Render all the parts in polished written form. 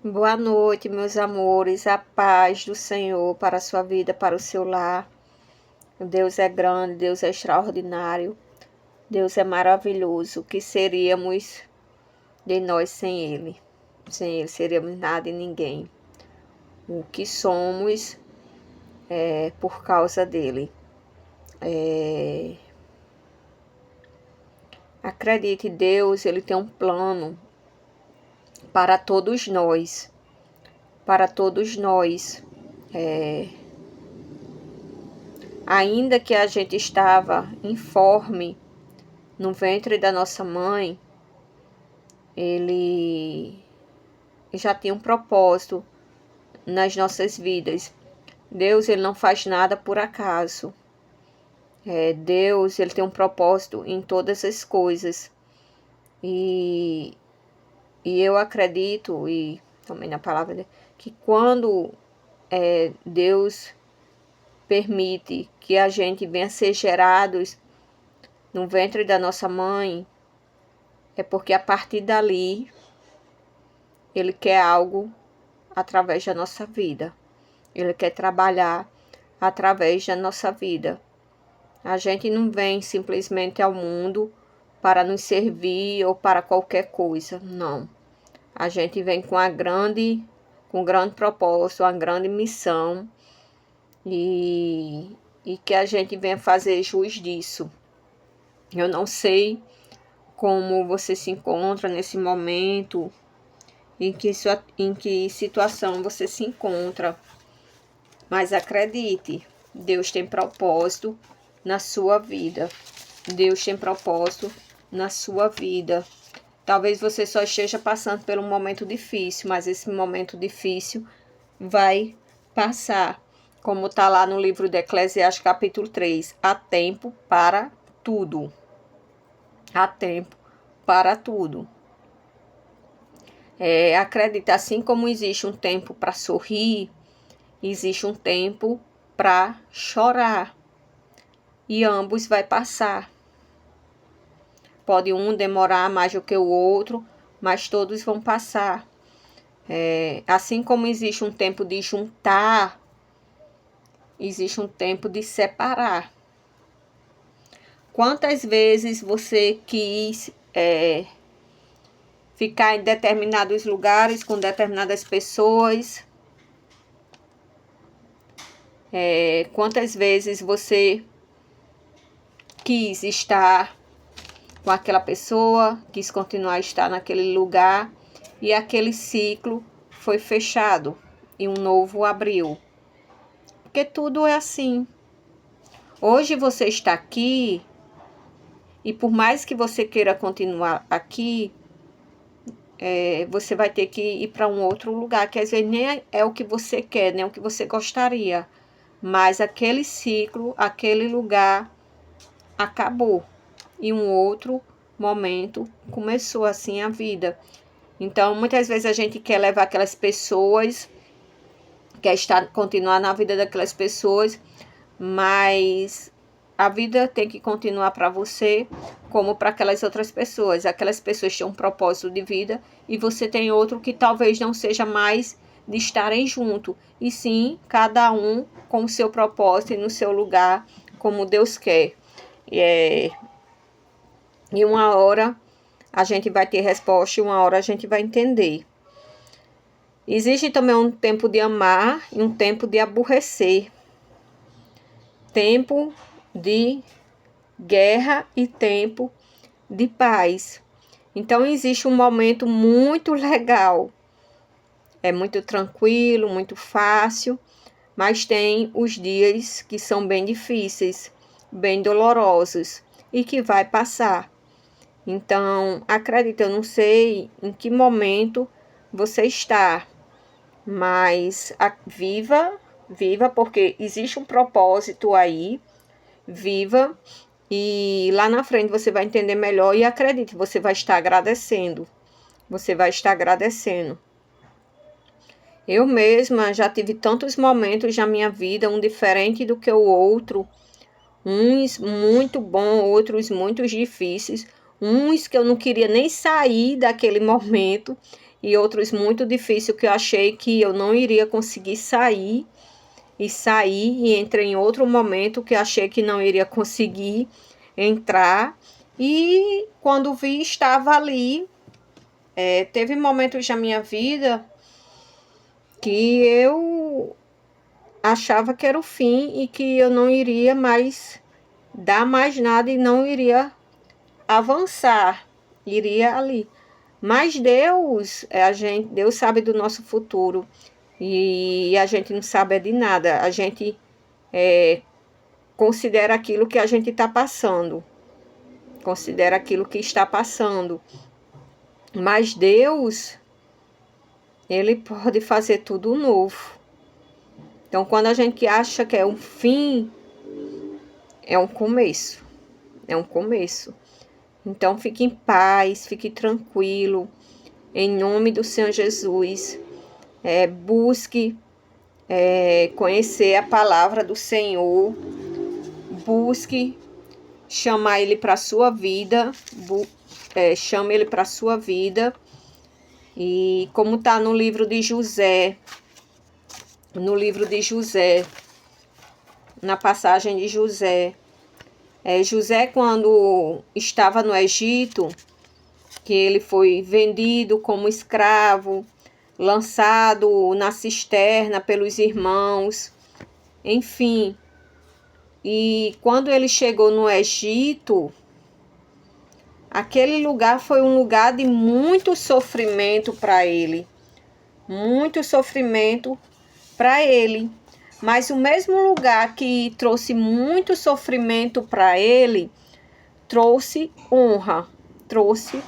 Boa noite, meus amores, a paz do Senhor para a sua vida, para o seu lar. Deus é grande, Deus é extraordinário, Deus é maravilhoso. O que seríamos de nós sem Ele? Sem Ele seríamos nada e ninguém. O que somos é por causa dEle. Acredite, Deus, Ele tem um plano para todos nós. Para todos nós. Ainda que a gente estava informe no ventre da nossa mãe, Ele já tinha um propósito nas nossas vidas. Deus, Ele não faz nada por acaso. Deus, Ele tem um propósito em todas as coisas. E eu acredito, e também na palavra dele, que quando Deus permite que a gente venha ser gerados no ventre da nossa mãe, é porque a partir dali Ele quer algo através da nossa vida. Ele quer trabalhar através da nossa vida. A gente não vem simplesmente ao mundo para nos servir ou para qualquer coisa, não. A gente vem com um grande propósito, uma grande missão e que a gente venha fazer jus disso. Eu não sei como você se encontra nesse momento, em que situação você se encontra, mas acredite, Deus tem propósito na sua vida. Deus tem propósito na sua vida. Talvez você só esteja passando por um momento difícil, mas esse momento difícil vai passar. Como está lá no livro de Eclesiastes, capítulo 3. Há tempo para tudo. Há tempo para tudo. Acredita, assim como existe um tempo para sorrir, existe um tempo para chorar. E ambos vai passar. Pode um demorar mais do que o outro, mas todos vão passar. Assim como existe um tempo de juntar, existe um tempo de separar. Quantas vezes você quis ficar em determinados lugares com determinadas pessoas? Quantas vezes você quis estar com aquela pessoa, quis continuar a estar naquele lugar e aquele ciclo foi fechado e um novo abriu. Porque tudo é assim. Hoje você está aqui e por mais que você queira continuar aqui, você vai ter que ir para um outro lugar, que às vezes nem é o que você quer, nem é o que você gostaria. Mas aquele ciclo, aquele lugar acabou. E um outro momento começou assim a vida. Então, muitas vezes a gente quer levar aquelas pessoas, quer continuar na vida daquelas pessoas, mas a vida tem que continuar para você, como para aquelas outras pessoas. Aquelas pessoas têm um propósito de vida e você tem outro que talvez não seja mais de estarem junto, e sim, cada um com o seu propósito e no seu lugar, como Deus quer. E uma hora a gente vai ter resposta e uma hora a gente vai entender. Existe também um tempo de amar e um tempo de aborrecer. Tempo de guerra e tempo de paz. Então existe um momento muito legal. É muito tranquilo, muito fácil, mas tem os dias que são bem difíceis, bem dolorosos e que vai passar. Então, acredita, eu não sei em que momento você está, mas viva, porque existe um propósito aí, viva, e lá na frente você vai entender melhor e acredite, você vai estar agradecendo. Você vai estar agradecendo. Eu mesma já tive tantos momentos na minha vida, um diferente do que o outro, uns muito bons, outros muito difíceis, Uns que eu não queria nem sair daquele momento, e outros muito difíceis que eu achei que eu não iria conseguir sair, e entrei em outro momento que eu achei que não iria conseguir entrar, e quando vi, estava ali. Teve momentos na minha vida que eu achava que era o fim e que eu não iria mais dar mais nada e não iria avançar, iria ali. Mas Deus sabe do nosso futuro e a gente não sabe de nada. A gente considera aquilo que a gente está passando, considera aquilo que está passando. Mas Deus, Ele pode fazer tudo novo. Então, quando a gente acha que é um fim, é um começo. É um começo. Então, fique em paz, fique tranquilo. Em nome do Senhor Jesus. Busque conhecer a palavra do Senhor. Busque chamar Ele para a sua vida. Chame Ele para a sua vida. E como está no livro de José, na passagem de José, José, quando estava no Egito, que ele foi vendido como escravo, lançado na cisterna pelos irmãos, enfim. E quando ele chegou no Egito, aquele lugar foi um lugar de muito sofrimento para ele. Muito sofrimento para ele. Mas o mesmo lugar que trouxe muito sofrimento para ele, trouxe honra. Trouxe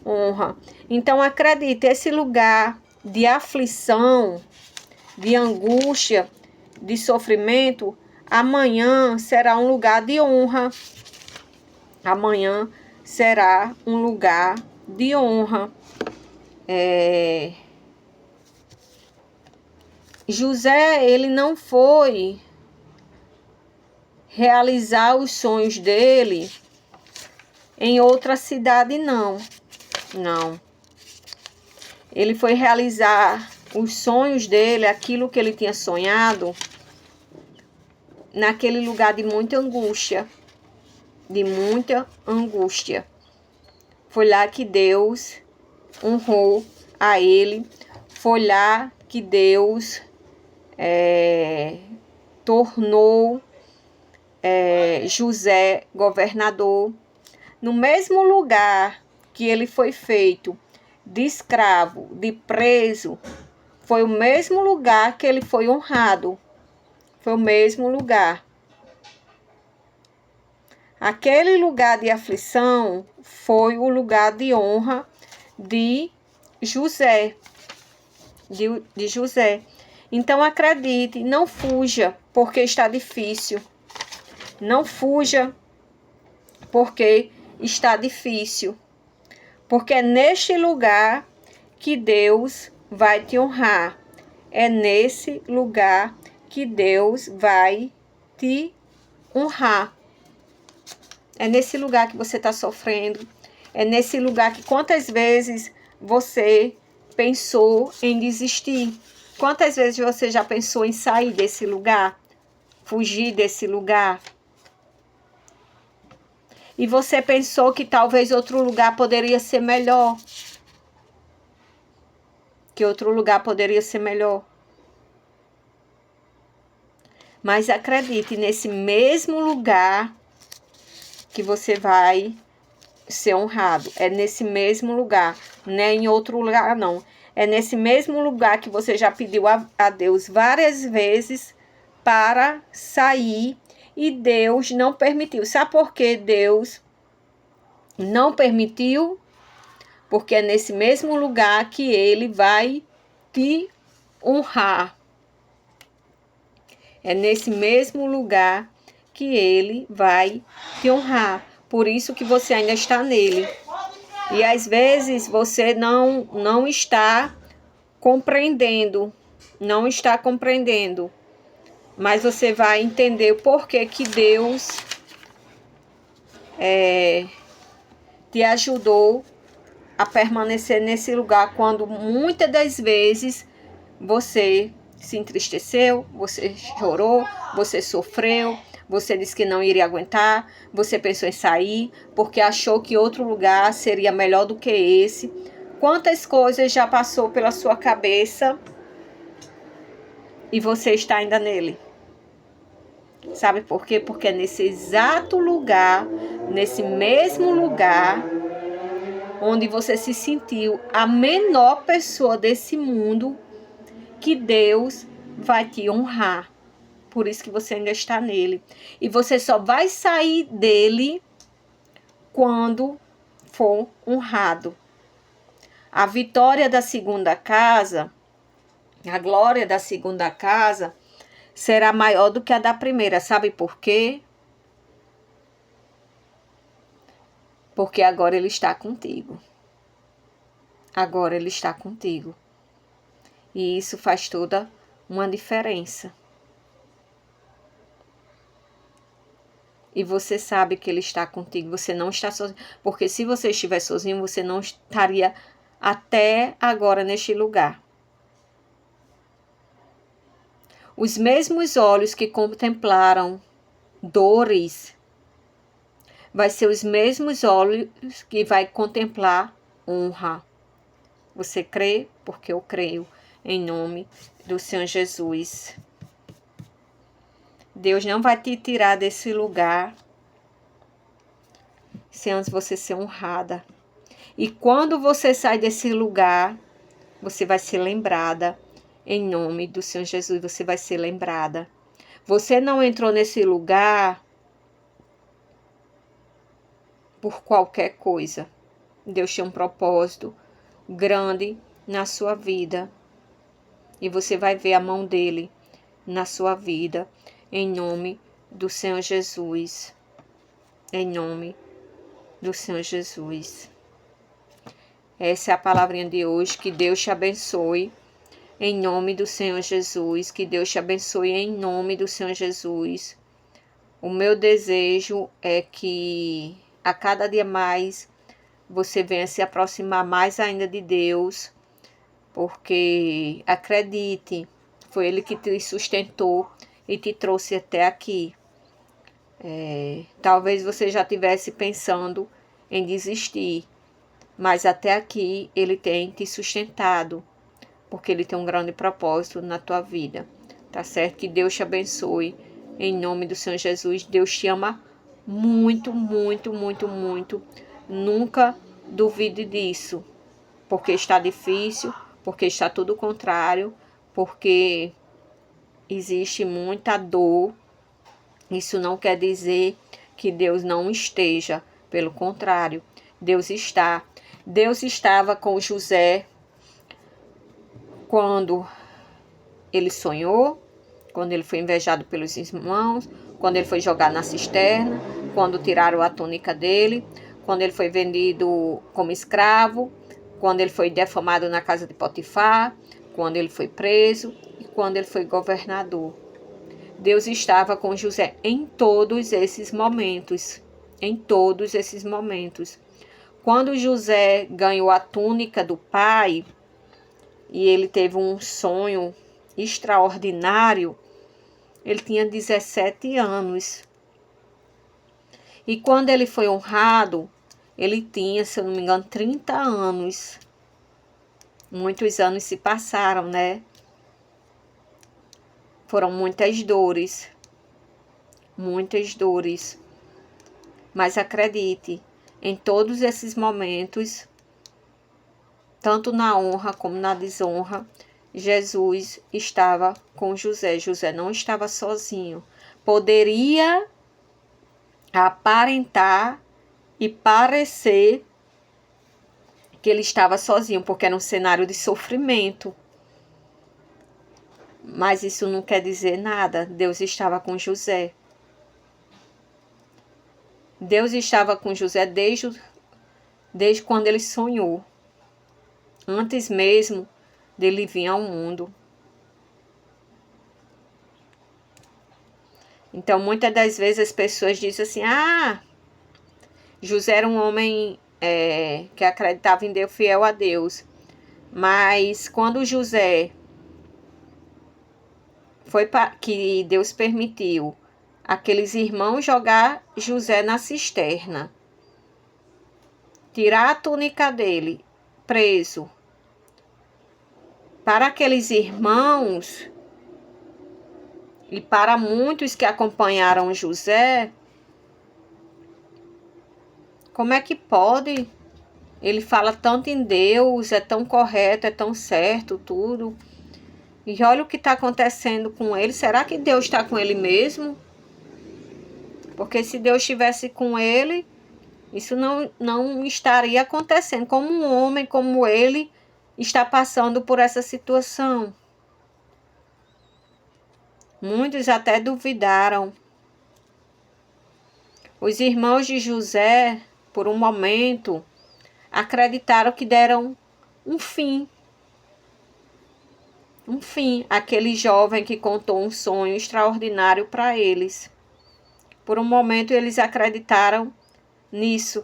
honra. Então acredite, esse lugar de aflição, de angústia, de sofrimento, amanhã será um lugar de honra. Amanhã será um lugar de honra. José, ele não foi realizar os sonhos dele em outra cidade, não. Não. Ele foi realizar os sonhos dele, aquilo que ele tinha sonhado, naquele lugar de muita angústia. De muita angústia. Foi lá que Deus honrou a ele. Foi lá que Deus tornou José governador. No mesmo lugar que ele foi feito de escravo, de preso, foi o mesmo lugar que ele foi honrado. Foi o mesmo lugar. Aquele lugar de aflição foi o lugar de honra de José. De José. Então acredite, não fuja porque está difícil. Não fuja porque está difícil. Porque é neste lugar que Deus vai te honrar. É nesse lugar que Deus vai te honrar. É nesse lugar que você está sofrendo. É nesse lugar que quantas vezes você pensou em desistir. Quantas vezes você já pensou em sair desse lugar? Fugir desse lugar? E você pensou que talvez outro lugar poderia ser melhor. Que outro lugar poderia ser melhor. Mas acredite, nesse mesmo lugar que você vai ser honrado. É nesse mesmo lugar, não é em outro lugar não. É nesse mesmo lugar que você já pediu a Deus várias vezes para sair e Deus não permitiu. Sabe por que Deus não permitiu? Porque é nesse mesmo lugar que Ele vai te honrar. É nesse mesmo lugar que Ele vai te honrar. Por isso que você ainda está nele. E às vezes você não está compreendendo. Não está compreendendo. Mas você vai entender o porquê que Deus te ajudou a permanecer nesse lugar quando muitas das vezes você se entristeceu, você chorou, você sofreu, você disse que não iria aguentar, você pensou em sair porque achou que outro lugar seria melhor do que esse. Quantas coisas já passou pela sua cabeça e você está ainda nele? Sabe por quê? Porque é nesse exato lugar, nesse mesmo lugar, onde você se sentiu a menor pessoa desse mundo, que Deus vai te honrar. Por isso que você ainda está nele. E você só vai sair dele quando for honrado. A vitória da segunda casa, a glória da segunda casa, será maior do que a da primeira. Sabe por quê? Porque agora ele está contigo. Agora ele está contigo. E isso faz toda uma diferença. E você sabe que ele está contigo, você não está sozinho. Porque se você estiver sozinho, você não estaria até agora neste lugar. Os mesmos olhos que contemplaram dores, vai ser os mesmos olhos que vai contemplar honra. Você crê? Porque eu creio. Em nome do Senhor Jesus. Deus não vai te tirar desse lugar sem antes você ser honrada. E quando você sai desse lugar, você vai ser lembrada. Em nome do Senhor Jesus, você vai ser lembrada. Você não entrou nesse lugar por qualquer coisa. Deus tem um propósito grande na sua vida. E você vai ver a mão dele na sua vida. Em nome do Senhor Jesus. Em nome do Senhor Jesus. Essa é a palavrinha de hoje. Que Deus te abençoe. Em nome do Senhor Jesus. Que Deus te abençoe em nome do Senhor Jesus. O meu desejo é que a cada dia mais você venha se aproximar mais ainda de Deus. Porque acredite, foi Ele que te sustentou e te trouxe até aqui. Talvez você já estivesse pensando em desistir, mas até aqui Ele tem te sustentado, porque Ele tem um grande propósito na tua vida, tá certo? Que Deus te abençoe, em nome do Senhor Jesus. Deus te ama muito, muito, muito, muito. Nunca duvide disso, porque está difícil, porque está tudo contrário, porque existe muita dor. Isso não quer dizer que Deus não esteja, pelo contrário, Deus está. Deus estava com José quando ele sonhou, quando ele foi invejado pelos irmãos, quando ele foi jogado na cisterna, quando tiraram a túnica dele, quando ele foi vendido como escravo, quando ele foi defamado na casa de Potifar, quando ele foi preso e quando ele foi governador. Deus estava com José em todos esses momentos. Em todos esses momentos. Quando José ganhou a túnica do pai, e ele teve um sonho extraordinário, ele tinha 17 anos. E quando ele foi honrado, ele tinha, se eu não me engano, 30 anos. Muitos anos se passaram, né? Foram muitas dores. Muitas dores. Mas acredite, em todos esses momentos, tanto na honra como na desonra, Jesus estava com José. José não estava sozinho. Poderia aparentar e parecer que ele estava sozinho, porque era um cenário de sofrimento. Mas isso não quer dizer nada. Deus estava com José. Deus estava com José desde quando ele sonhou. Antes mesmo dele vir ao mundo. Então, muitas das vezes as pessoas dizem assim, José era um homem que acreditava em Deus, fiel a Deus. Mas quando José que Deus permitiu aqueles irmãos jogar José na cisterna, tirar a túnica dele, preso, para aqueles irmãos e para muitos que acompanharam José, como é que pode? Ele fala tanto em Deus, é tão correto, é tão certo, tudo. E olha o que está acontecendo com ele. Será que Deus está com ele mesmo? Porque se Deus estivesse com ele, isso não estaria acontecendo. Como um homem como ele está passando por essa situação. Muitos até duvidaram. Os irmãos de José, por um momento, acreditaram que deram um fim. Um fim àquele jovem que contou um sonho extraordinário para eles. Por um momento eles acreditaram nisso.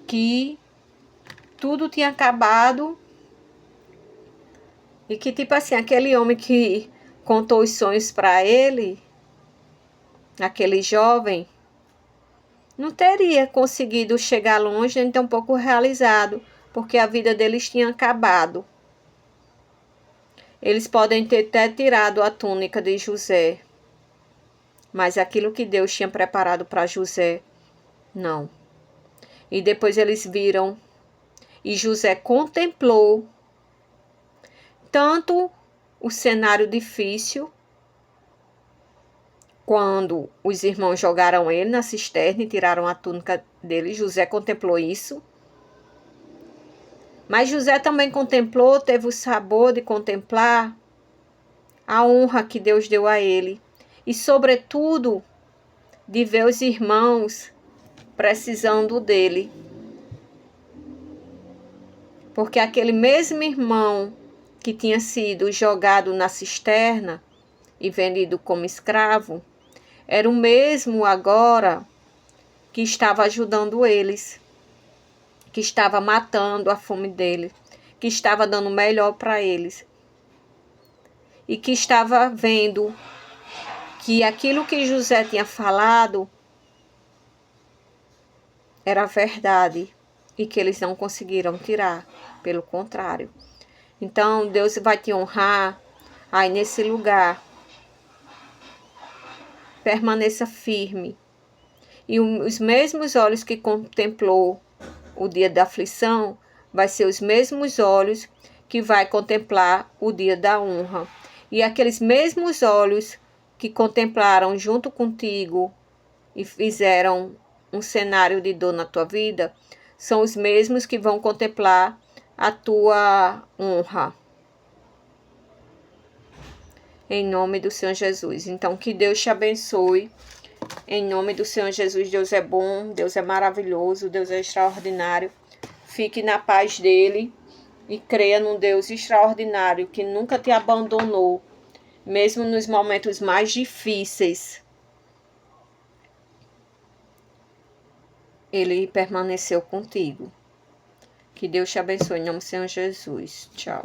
Que tudo tinha acabado. E que tipo assim, aquele homem que contou os sonhos para ele, aquele jovem, não teria conseguido chegar longe, nem tampouco realizado, porque a vida deles tinha acabado. Eles podem ter até tirado a túnica de José, mas aquilo que Deus tinha preparado para José, não. E depois eles viram, e José contemplou tanto o cenário difícil, quando os irmãos jogaram ele na cisterna e tiraram a túnica dele, José contemplou isso. Mas José também contemplou, teve o sabor de contemplar a honra que Deus deu a ele. E, sobretudo, de ver os irmãos precisando dele. Porque aquele mesmo irmão que tinha sido jogado na cisterna e vendido como escravo, era o mesmo agora que estava ajudando eles, que estava matando a fome deles, que estava dando o melhor para eles. E que estava vendo que aquilo que José tinha falado era verdade e que eles não conseguiram tirar, pelo contrário. Então Deus vai te honrar aí nesse lugar. Permaneça firme. E os mesmos olhos que contemplou o dia da aflição, vai ser os mesmos olhos que vai contemplar o dia da honra. E aqueles mesmos olhos que contemplaram junto contigo e fizeram um cenário de dor na tua vida, são os mesmos que vão contemplar a tua honra. Em nome do Senhor Jesus. Então, que Deus te abençoe. Em nome do Senhor Jesus, Deus é bom, Deus é maravilhoso, Deus é extraordinário. Fique na paz dele e creia num Deus extraordinário que nunca te abandonou, mesmo nos momentos mais difíceis. Ele permaneceu contigo. Que Deus te abençoe em nome do Senhor Jesus. Tchau.